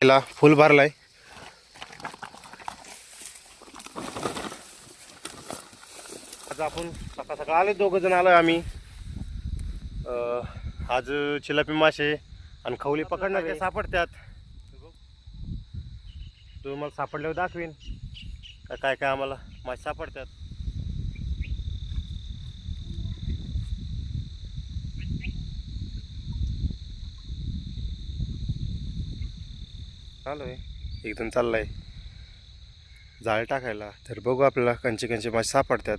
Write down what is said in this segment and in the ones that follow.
याला फुल भरलाय. आज आपण सकाळ सकाळ आले, दोघं जण आलोय आम्ही. आज चिलापी मासे आणि खवली पकडणार सापडतात. तुम्हाला सापडल्यावर दाखवीन काय काय आम्हाला मासे सापडतात. आलोय, एक जण चाललाय जाळ टाकायला. तर बघू आपल्याला कंचे मासे सापडतात.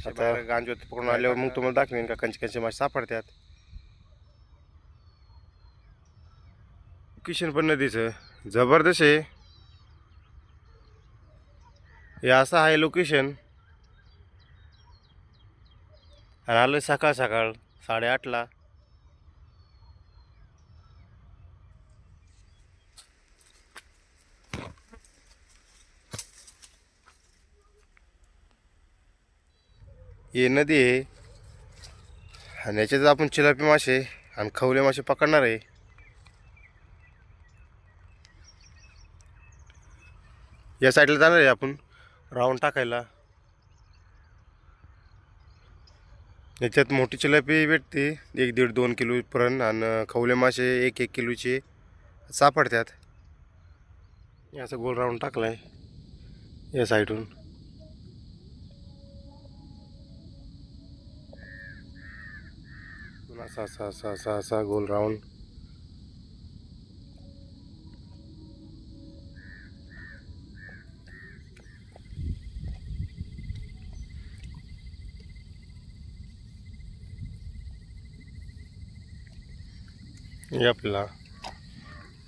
आता गांजोत पकडून आल्यावर मग तुम्हाला दाखवेन का कंचे मासे सापडतात. लोकेशन पण नदीचं जबरदस्त आहे. हे असं आहे लोकेशन. आणि आलोय सकाळ सकाळ 8:30ला. हे नदी आहे आणि याच्यात आपण चिलापी मासे आणि खवले मासे पकडणार आहे. या साईडला जाणार आहे आपण राऊंड टाकायला. याच्यात मोठी चिलापी भेटते 1-1.5-2 किलो पर्यंत आणि खवले मासे 1-1 किलोचे सापडतात. असं गोल राऊंड टाकलाय या साईडून. असा असा असा असा असा गोल राऊंड. हे आपला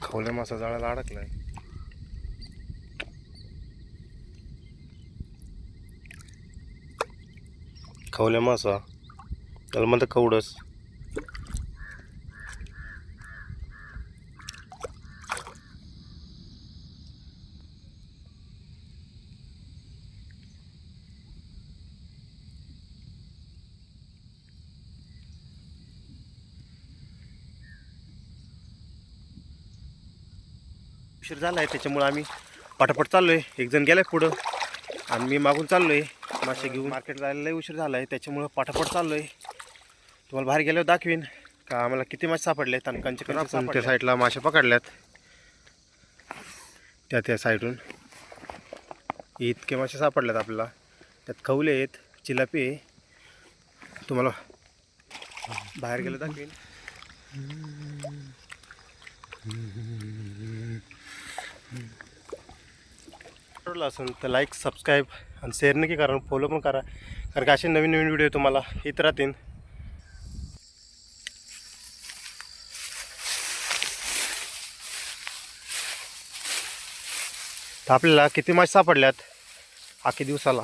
खवल्या मासा जाळाला अडकलाय. खवल्या मासा त्याला म्हणतात कवडस. उशीर झाला आहे त्याच्यामुळे आम्ही पटापट चाललोय. एक जण गेलाय पुढं आणि मी मागून चाललोय मासे घेऊन. मार्केट जायला लई उशीर झाला आहे त्याच्यामुळं पटापट चाललोय. तुम्हाला बाहेर गेल्यावर दाखवीन का आम्हाला किती मासे सापडलेत आणि कंचे आपण त्या साईडला मासे पकडल्यात. त्या साईडून इतके मासे सापडल्यात आपल्याला. त्यात खवले आहेत, चिलापी आहे. तुम्हाला बाहेर गेलं दाखवीन. असेल तर लाईक, सबस्क्राईब आणि शेअर नक्की करा, फॉलो पण करा. कारण का असे नवीन व्हिडिओ तुम्हाला येत राहतील. तर आपल्याला किती मासे सापडल्यात आखी दिवसाला.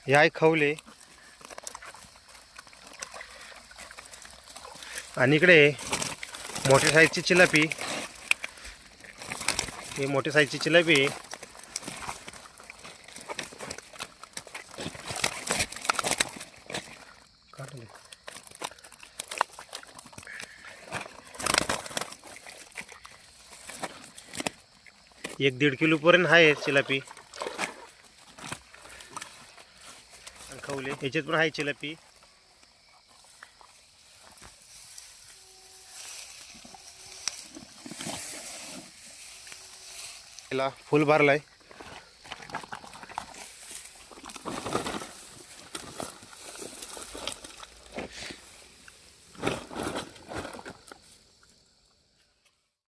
हे आहे खवले आणि इकडे मोठ्या साईजची चिलापी. हे मोठ्या साईजची चिलापी आहे. एक 1.5 किलो पर्यंत आहे चिलापी. खवले याच्यात पण आहे चिलापी. फुल भरलाय.